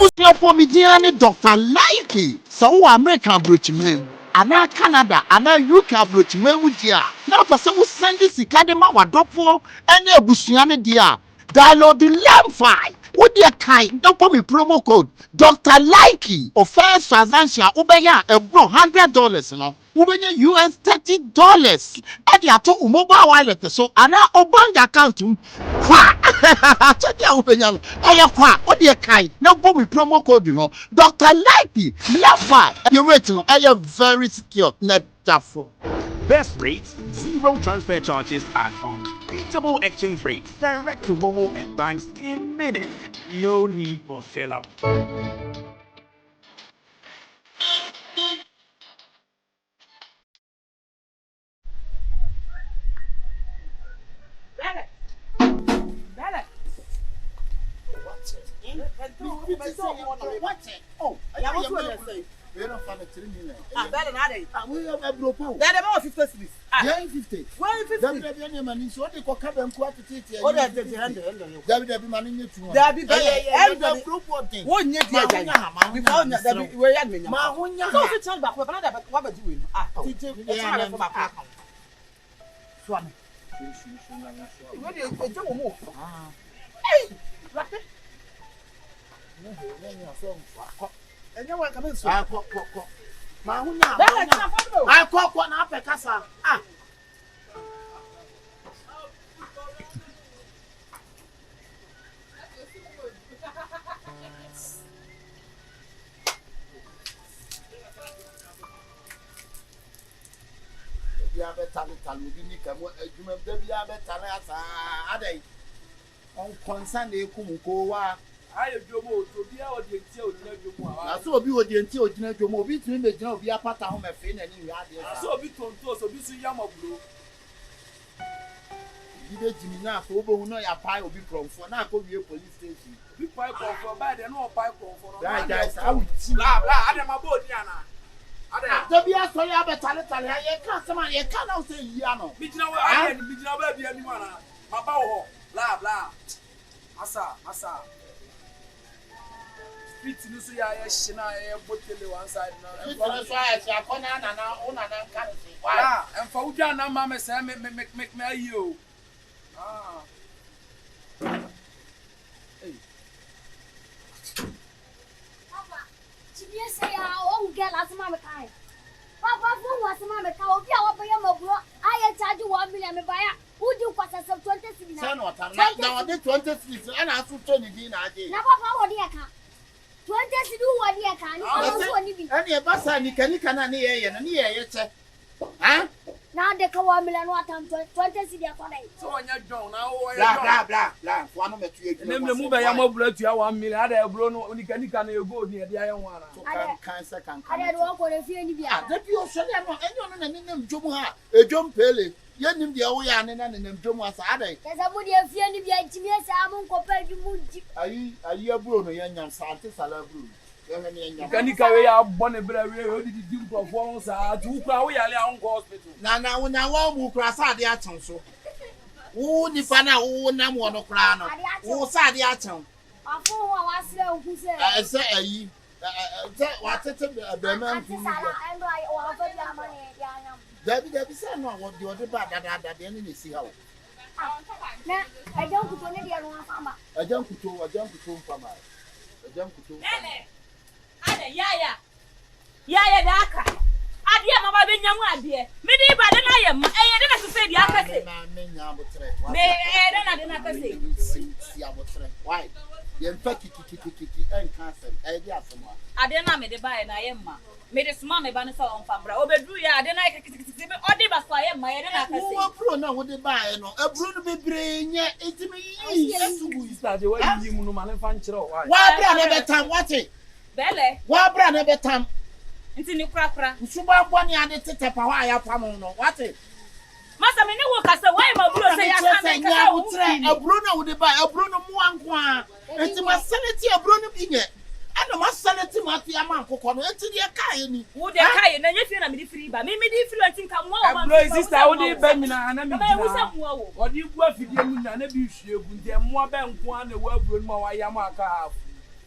Abusia for me dear Dr. Likey. So American Brutman. Ana Canada, ana UK Brutman with ya. Now person who send this Academa wa dopo any Abusiane dia. Download the Lamfi. What dear kind? Don't put me promo code Dr. Likey or first transaction Ubeya $100 no. Ubenya US $30. And ya to mobile wallet so ana bank account kwa check ya Ubenya aya kwa what dear kind? Now put me promo code you know Dr. Likey Lamfi. You wait no aya very secure net for. Best rates, zero transfer charges, and unbeatable exchange rates. Direct to mobile and banks in minutes. No need for fill up. What's it? Oh, I say. We don't find it 3 million. Better not. We have a broken. That about 50 cities. Yeah, 50. Well, 50. That money is what they call cabin quantity. Oh, that's the handle. That would be money to that be better. Group one year, before that, we're young men. Mahunya, so to tell back what we're doing. Teacher, yeah, for my account. Swami. What do you move? Hey, Rapid. And you want to come in, so I call Mahunya. I call one up a casa. Ah. You have a talent, you can on concern the Kumukoa. I do more to be out the tail. I saw you the until you move it to the job, be a part of my fin and you had it. So be told to be Yama Blue. You did Jimmy now, for who know your pie will be from for now, go to your police station. Be pipe for bad and no pipe for guys. I would see blah, I am a boat, Yana. Don't be a sorry about talent. I can't someone, you cannot say Yano. I didn't be anyone. My bow, blah, blah. Asa. Street you see I shina bottle one side now. That's why I come on and can't see. Why? And for Uja na mama say make me you. Ah. Hey. Papa, Chibia say oh girl as mama kai. Papa who was mama kai obi a wo ya mabro I charge 1 million me buy. Who do quarters of 20 cities? Now I did 20 cities and I have to turn it in. Now Papa what do you 20 cities do what you can. And your boss and you can hear and hear it. Huh? Now they come 1 million what time 20 cities for day. So when you're down now, blah. One of the name the move I am blood to 1 million. I have blown when you can go near the iron one. Cancer can I don't walk on a few in the air. That you should have anyone Jumuha, a John Pele. You knew the old and then Jomas are they? There's a body of fear to be a Jimmy Salmon compared to Moody. Are you a Bruno, young Santis? I love Bruno. Can you carry out Bonneberry? What did you do performance? To Crowley Hospital. Now, when I won't cross out the atom, so. Who the pana who nam one of crown? Who said the atom? I was who said, I say, what's it? The man who Debbie said, no, what do you do about that? The enemy see how. I don't put on any other farmer. I don't put to farmer. I don't put to. Yaya Daka. Adia Mama Benyamu, dear. Many by the Nayam, I didn't say the Akase. May I don't say. Why? You infect and cancer. I didn't know me the buy and I am. Made a small banner on Fambra. Obedruya, I didn't or did I am my Bruno would they buy no a Bruno be brain yet it's me. Start the way you manufacture. Why brand time what it? Belle, why brand time? It's in the cracker. Super one and it's a Hawaii Pamon. What it? Master, me no work as a way, my Bruno say, a Bruno would buy a Bruno Muanqua. It's my sanity a Bruno Binet. I know my sanity, Matia Manco, it's the Akayani. Would the Kayan and you feel I'm free, but maybe if you think I'm more. Sister, I would be Benina and I'm what you work with you and abuse you with them more than one the world room or Yamaka.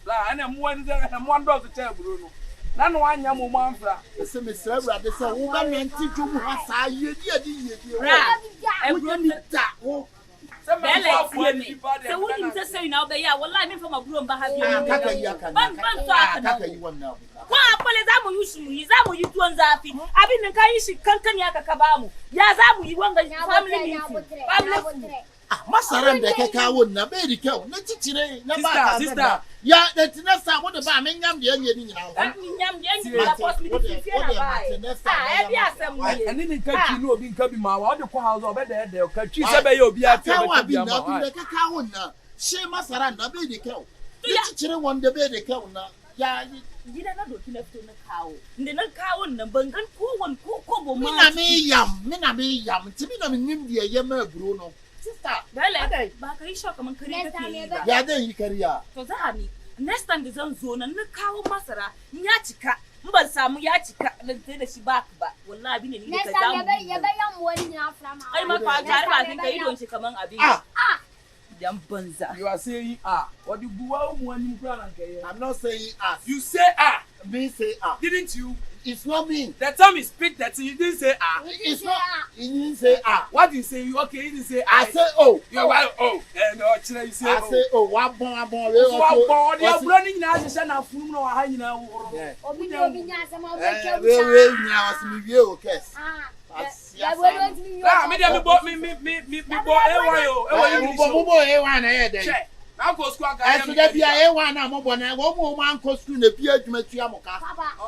La ana mu an do to tell bro no. Na no anya mo manfra. Ese me sra brade se wo ba me nti dwom ha sa ye die. Ebro ni da wo. Se me Bele for me. Se woni nte say na obe ya wallahi me from aburo mba ha bi. Kaka yi aka. Kaka yi wonna. Wa akole za mu yusu yi za mu yi tuwon zafi. Abin nan kai shi kankan ya kaka ba mu. Ya za mu yi wanga family meeting. Family Masaran da ka kawo na bai da kyau na cicire na ba ka sister ya da tina samu da ba men nyam da yanye ni nyina nyam da yanye na post meeting fi na ba e bi asem ni ani ni ka chi no obi nka bi ma wa de ko house obe da de ka chi se be ye obi ati obe bi ma wa da ka kawo na she masaran da bai da kyau ya cicire wanda bai da kyau na ya gida na doki na fito na kawo inda na kawo nan bangan ko bo ma mina me yam tibi na nim da ye ma buru no sister bele ba ka yi shaka man kare kake ba ya dan yi kariya to za ni next time da zan zo nan na kawo masara ya cika in ban samu ya cika dan sai da shi ba wallahi bi ne ni ka zamu ya ba yan wani na frama ai ma ka tare ba kin kai don shi kaman abin dan banza you are saying what the buwa mu ani kura nan kai I'm not saying you say me say didn't you? It's not me. The time is speak that you didn't say It's not. You didn't say What do you say? You okay? You didn't say I say oh. You well oh. No, you say I say oh. What bon. What bon? You are running now. You say na funu no ha nyina wo. Obi nya sama we kebu. We nya was me wie o kes. Ya we don't me bo ewa ewa na ye den. Na go school aga ya. Ese da bia ewa na mo bo na wo mo man ko school na bia adwuma tua mo ka.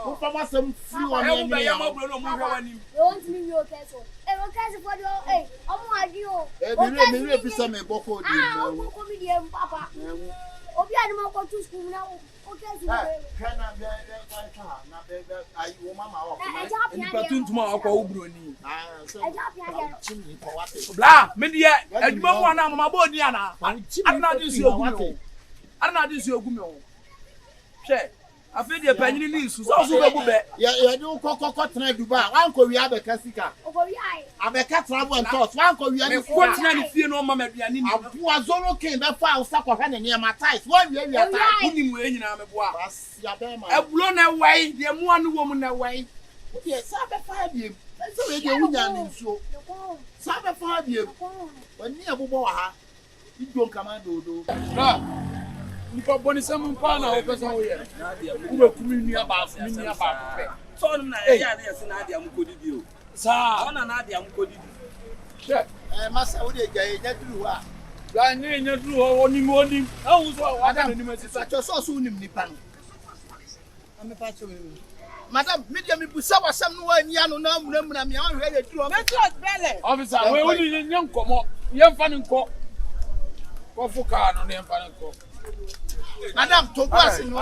Wo fa ma sam free on me. E ya mo bro no mo hwa wani. Don't me yo keso. E wo keso for do omo adi o. Me re pisa me boko di na. Boko mi di papa. Obi adi mo ko to school na o keso. Kana be na be ayi wo mama o. Ni patun akwa ubro ni. Bla, me die adwuma mu ana mama bo ni ana. Ana di su ogu me o. Hwe, afi de panyini ni su so be bu be. Ya do kokoko tena Dubai. Wan ko wi abeka sika. Okowi ai. Abeka travel and toss. Wan ko wi ani ko tena ni fie no mama aduane ni. Abu azoro ken be fa usa ko hwe ne ne ma ties. Wan wi ties. Uni mu enyina me boa. Ya be ma. Ebulo na wai, de mu anu wo mu na wai. Yes, sabe fa bi. So we dey wunya ni nsuo. Sabe fa bi. Wani abubo wa ha. Ido kama dodo. Bra. Nipa boni sem pa na o pesa wo ye. Wo be kumi nua ba pe. So na ya na yesi na adia mkodidi o. Sa. Ona na adia mkodidi. Che. Masa wo dey gye nyaduru wa. La ni nyaduru ho oni ngoni. Awu so wa da ni ma sisa. Cho so unim nipa no. Amepa cho me. Madam, media me busa wasam no ania no na munamuna me an hwe ye duro. Metros bele Officer, we woni nyankomo. Ye mfa ni nko. Ko fuka no ne mfa ni nko. Madam, to go as no.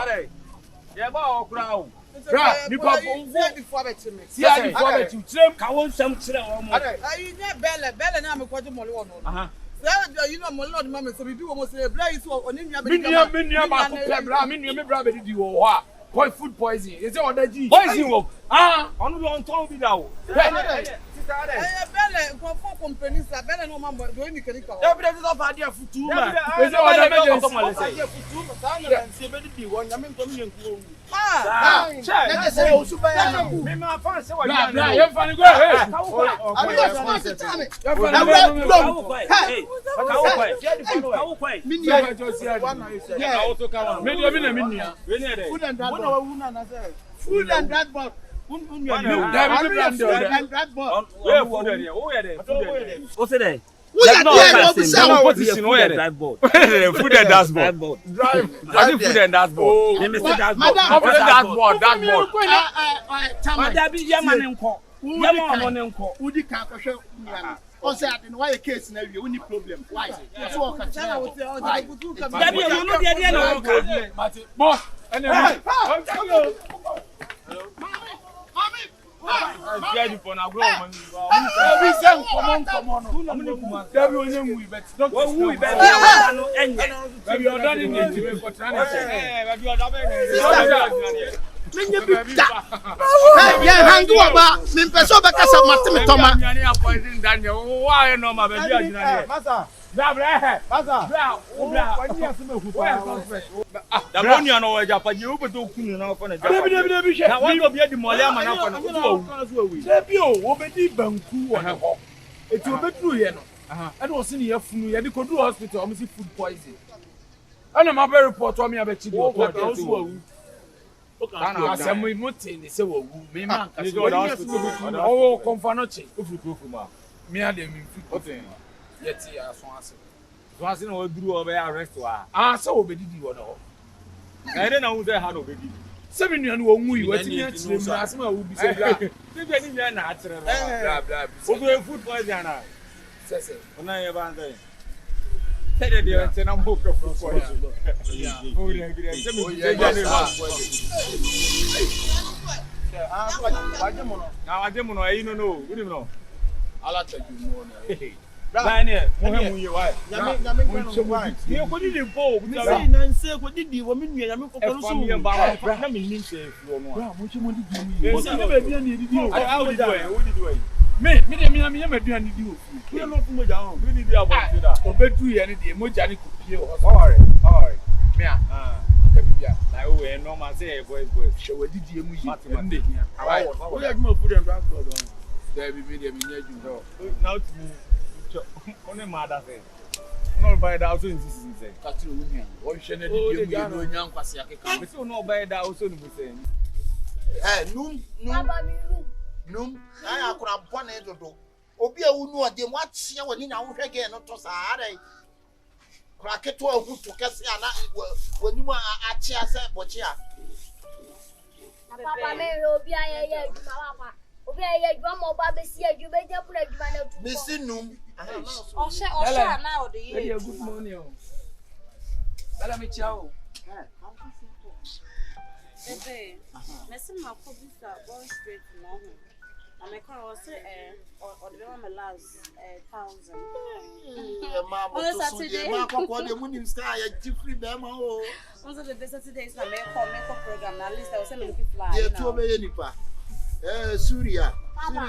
Ye ba okura o. Bra, ni pa bonfo before bet me. si adi fo be ti trem. Ka won sam kire wo mo. Ayi nya bele na me kwaje mole wo no. Aha. Say you know mole no mama so bi wo mo say bla yi so oni nua be. Minia ba ko pe bra, minia me bra be di wo ho a. Boy food poison. Is it odaji? Poison wo. Onu bi on ton bi da o. Bele ko fo company sa bele no mama do ni kenika. Ya bi de so fa dia futu ma. Is it odaji? Ko mo le say. Dia futu ma sa na nse be di wo nya me nko mi nku. Let us say o super ya. Me ma fa se wa Bra, bra, ye fa ni go. Hey. Abi ya so time. Ye fa ni go. Hey. Ka wo kwai. Minia Ye jo si adi. Ya ka wo to ka wa. Minia mi na minia. We ni de. food and drug. Wona wu na na say. Food and drug board. O se de. Who that there go sell position o ye drive board. Food and dashboard. Drive. I think food and dashboard. They Mr. Dashboard. Madam, Dashboard. Madam bi yama ne nko. Yama ono ne nko. Udi kan ko hwe nua. O say ade no why case na wie uni problem. Why? So o ka tell. Dabi e no de na nka. Boss, ene mi. Daddy for na grow money. We say come on. Daddy onye nwi bet. Wo wu bet na no enye. Baby oda ni nti me for trana say. Baby oda be. Menye bi da. Ya hangu oba, me pese oba kasa mateme toma. Nyane appointing Daniel. Why no ma baby agina here. Masa, Bra. Basa. Bra. Wani aseme hu pa. Da boni ana o ja pa je o beto kunu na fa na ja. Debi she. Na wa go bia di mole ama na fa na o. Debi o, obedi banku wo ne ho. Eti obeduru ye no. And was in here funu ye dey go do hospital am see food poison. And am a report o me abechi do to do. Asem mo tin se wo wu me man ka se o confrontation. Me ade me fit. Yeti aso ase. So ase na o duru o be arrest wa. Se obedidi wo no. Na ere na hu say ha na obedidi. 7 nuanu wo nwu yi wati me atire mu ase ma wo bi se bra. Bibia ni nya na atire Bla. O be food poison na. Sese. Ona ye ba ngai. Tede de te na mo ka food poison. O re gire se me je ja ne ba. Waje mo no ayi no no. Uni no. Ala ta ju mo na. Ba ne mo he mu ye wa. Nyame no why. Ni ko di di po. Ni say na nse ko di wo me nua nyame kokoro so. Me ba wa na me nim se fu no. Bra mo che mo di di. Mo se be bia na di di o. How did do it? Me de me ma duan di o. We no fu mo ja on. We need about that. Obedu ye ne de mo ja ne ko pie o. All right. Me ka bibia. Na o we normal say boys. She wa di di emu yi. Monday. O ya duma food and transport on. There be me de me nya ju. Now to me. Only mother say. No buy that also in this season. Katiro wunya. O hwe na di di emu no nya nkwase akeka. Me say no buy that also no say. Num. Baba mi room. Num. Ai akura bone dodo. Obi a wu nu ode mo atia wani na wo hwege no to saare. Kura keto ahu to kese ana wani mu achia se bochi a. Papa me obi ayeye adwuma papa. Obi ayeye adwuma mo ba be si adwuma je pura adwuma na tu. Me si num. Oshe na o de ye. Good morning. Bala me ciao. Bebe. Listen ma ko bisa born straight no ho. Na me kan o say o de ma last 1000. Ma mo to so de ma kokko de munim ska ya jifri be ma o. On say the Saturday is na me ko program na list I was say me looking fly. Ye to be ye nipa. Suria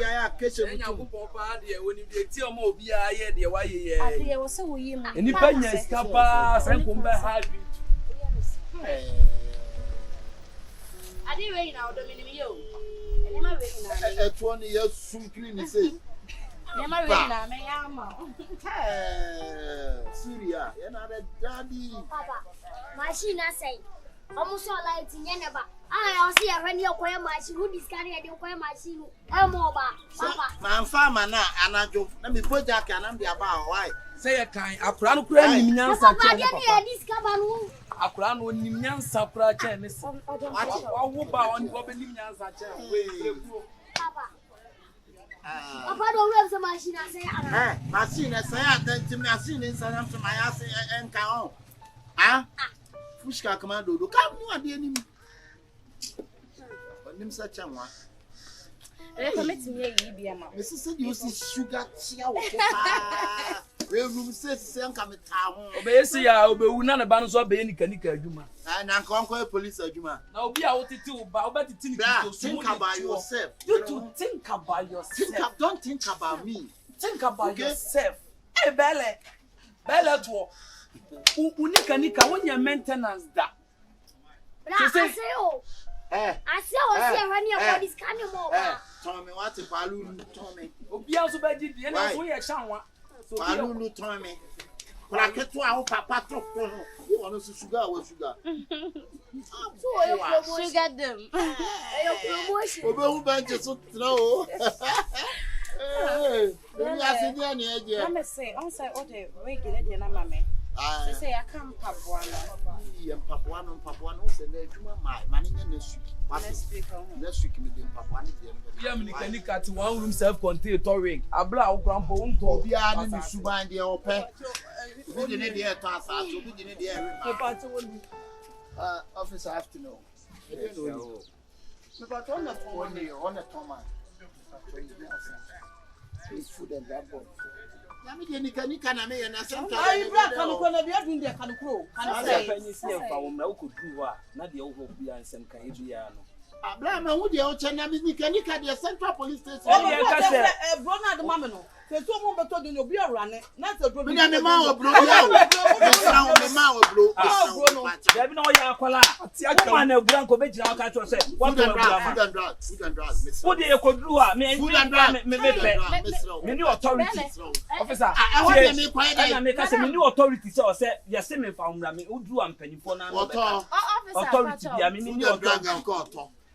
ya keshe Enyago papa de woni bi eti omo obi aye de wa ye. Ade ye wo say wo yi mu. Enipa nya skapa sanko mba hard. Ade we na odo mi ni yo. Ene ma we na. Eto ni ya sunkiri ni say. Ene ma we na me ya ma. Suria ya na da daddy. Papa, machine say. Almost all light in Yeneba. I see a radio choir machine who discarded the choir machine. Papa. Man farmer na anajo. Na me project anam de aba why. Say a kind akura no kura nim nyansa Papa, che dey discover no. akura no nim nyansa kura che ne se. Wa wo ba on go be nim nyansa che. Papa. Papa don't have some machine say. Machine say attention machine inside to my ass enka on. Ah? Fushka commando do come no ade anim. Onim sa chanwa. Permit me yi bia ma. Mrs. said you see sugar chia wo pa. We room say enka me ta ho. Obeyesi ya obewu na ne ba no so obeye nika adwuma. Na nkonko police adwuma. Na obi a wotete wo ba obetete ni to think about yourself. You to think about yourself. Don't think about me. Think about yourself. Hey Bele to unika wonya maintenance da. I say oh. I say o see when you body scan mo ba. Tommy what palu Tommy. Obi a so ba di die na so ye hyanwa. So palu Tommy. Kura keto a wo papa to ko no. You want to sugar or sugar? Sugar them. Your promotion. Obe hu ban je so tro. Obi asedi na eje. Let me say, on say o de we gele de na mame. Say I come Papua no. Ye Papua no say na adwuma mai mane nya next week me dem Papua ni de. Yeah, nika ti one room self contained touring. Abla wo grandpa unto obi a ni suban de ope. Obi de de to asa, obi de de e. Papa ti won officer afternoon. Me but on the phone on the Thomas. Please food and that boy. Na me de nika na me na center. Ai bra kan ko na bia dun de kan kro. Kan say penyi si enfa wo mra wo kodu ho a na de wo ho bia nsem kan bia no. Abla ma wo de o che na me nika de Central Police Station. Oh, yeah, bro na de mame no. Se so mo beto de no bi awrane. Na se do Me na ma wo bro. Me ma wo bro. There be no ya akwala. Woman na bura nko be jira aka to say. What do you want? Food and drugs. What dey ekodru a me me new authority. Officer. I want me quiet. I make say me new authority say yes me fa umra me udru ampanifo na no better. Authority bia me new authority.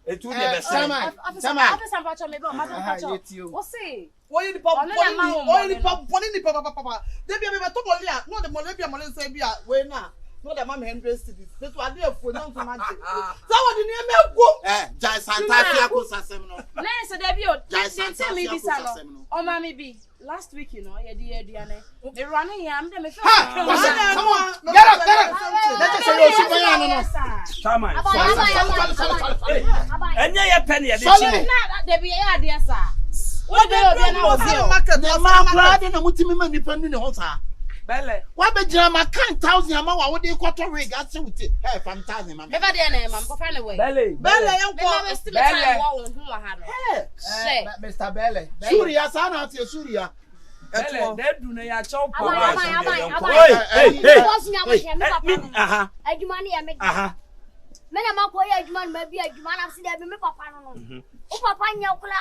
Etu dey be say. Officer Pacho me go, Madam Pacho. What say? Why you the papa? Why you the papa? They be to molia. No the molia be molia say be we na. No the mam 100 cedis. This one dey for no to match. So what the name me go? Jai Santa Fiako sasem no. Na so dey bi o. Dey tell me bi sa no. O ma me bi. Last week you know, ye di aduane. Me running here, am dey me feel. Come on. Get up. Let us say you super yan no. Come on. Enye ye pen ye dey chi. Na dey bi ye ade sa. What dey obi na obi. The man brother na mutimi ma nipa ni ne ho sa. Bele. Wa be jira ma kan 1000 ama wa wo dey kwato rig ase wuti. Hey, fantastic man. Me fa dey na mam, ko fa na way. Bele yan ko. Me still time wa won hu wa ha no. Mr. Bele. Suria sa na ate Suria. Bele, they do na ya chop. Hey. Boss nya me me papa. Aha. Adwuma ne ya me. Aha. Me na ma ko ya adwuma ma bi adwuma na se dey me papa no no. O papa nya kula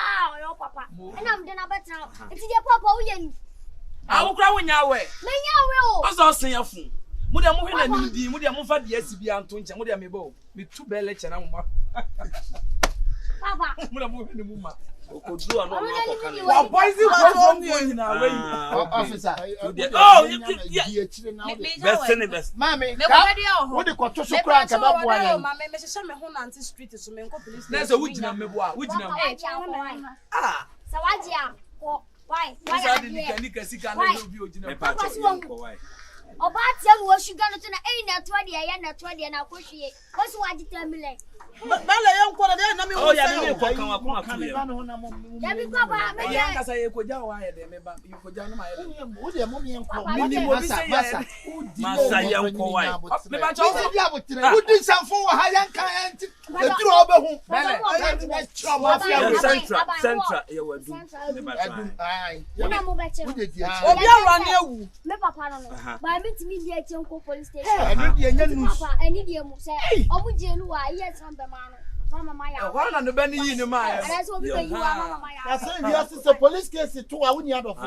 o papa. E na me de na betra. Enti je papa wo ye ni. Awu kra wo nya we. Me nya we o. Ozo sen ya fu. Mu de mo hwe na ni di, mu de mo fa de asibi anto nche, mu de me bo. Me tu Bele che na mo ma. Papa. Mu de mo hwe ni mu ma. Okodru ano no akoka ne. Wa poison go from you na we. Officer. Best. Mami, Me ko dey o ho. wo de kwato so kra ka ba bo ayan. Ma me hye me ho nanti street so me nko police. Na se wo jina me bo a, wo jina me. Ah. Sawaji a ko. Why? Why did you sika na no bi ojina? Me pa cho why. Oba tia no sugar no to na na to de ya na to de na kohwie. Ko so waji 10 million. Bele yan ko de na me Oh ya me ko kan wa ko afu ye. Ya bi papa me yan kasa ye ko ja wa ye de me ba ye ko ja no ma ye de. Wo de mo me enko. Masa ye enko why. Me ba cho Wo di abotre. Wo di sanfo wa ha yan kan enti. Eduru obe hu. Central ye wadu. Me ba try. Ai. na mo be che. Wo de di achi. obi awra na ewu. Me papa no no. Ba me timi di achi nko police station. Enu di enya news. Papa eni di mu se. Omu jelu wa yes am be ma no. Mama ya. Ho na no be ni yi ni ma ya. Ana so obi be yi wa mama ya. I say we are say police case to a woni adofo.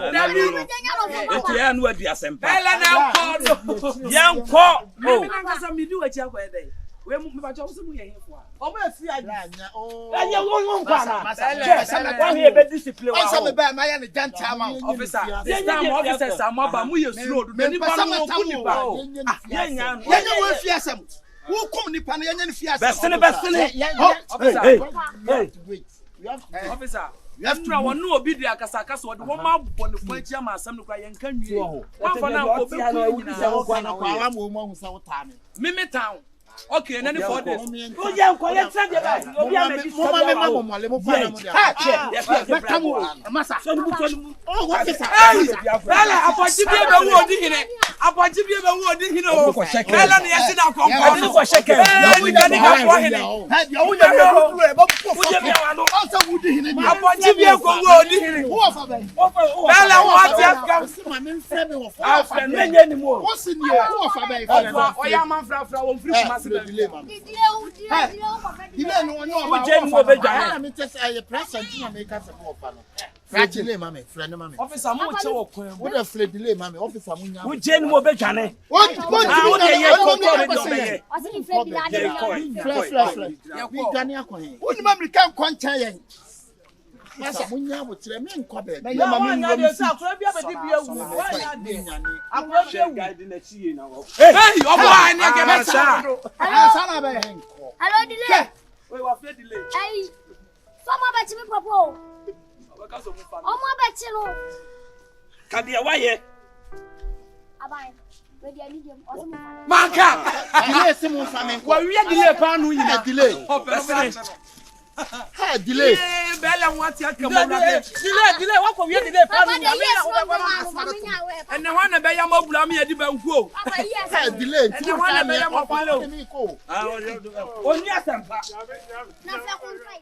Etu ya no adi asempa. Bele na ko. Yanko. Me na kasa mi di wachi akwa dey. We me ba cho so mu ye hefo a. Omo afi anya. Oh. Anya won kwa na. Bele. Wa he be discipline wa. Onse me ba ma ya ne janta ma. Officer, this time officers amaba mu ye slow do nipa no ku nipa. Yenya. Yenya we fi asem. Wo kom nipa no yenya ne fi asem. Bestene. Officer, you have to won no obi di akasa akasa wo de wo ma bɔ ne fo achi ama asem no kwa yenka nwie. Wa fa na ko be ku nyina. Me town. Okay, and then 4 days. Oh, yeah, quiet, obi amedi. Masa. Oh, what is that? Bella, apochi bi be wo di hine. Apochi bi be wo di hine o. Bella na yesi na konko. Ko sheke. We can go for hine. You Apochi bi ko wo di hine. Bella what ya come. Menye ni mo. What's in here? Who of abeg? Oh, yeah, man, fra won free mass. Delay no no Wo je ni wo be dwan. I mean just I present na make us for fa no. Delay mama, friend mama. Officer mo che wo kwan. Wo the flay delay mama, officer mo nya. Wo je ni wo be dwan. Wo de ye ko be ye. O se fred bi na flay. We dwan akon. Wo ni mamri kan kwancha yen. Masa mo nya wo tire me nkọ be. Me mama nya de sa akura bi abedi bi ewu. Wa nya de. Akura bi ewu. Guide na chi na wo. Hey, obo an ya ke be sa. Sana be hen ko. Hello delay. We wa fe delay. Ai. Fama ba chi me popo. Abaka so mu fa. Omo ba chi no. Ka dia wa ye. Abai. We dia ni dem. O se mu fa. Manka. Delay se mo fa me Wa wi delay pa nu yina. Delay. Ha delay. Bella want ya come on. Delay wa ko wi delay pa nu. Ene ho na be ya mabula me yedi ba nkuo. Delay. Ene ho na be ya mabula. Oni asempa. Na fe kon fai.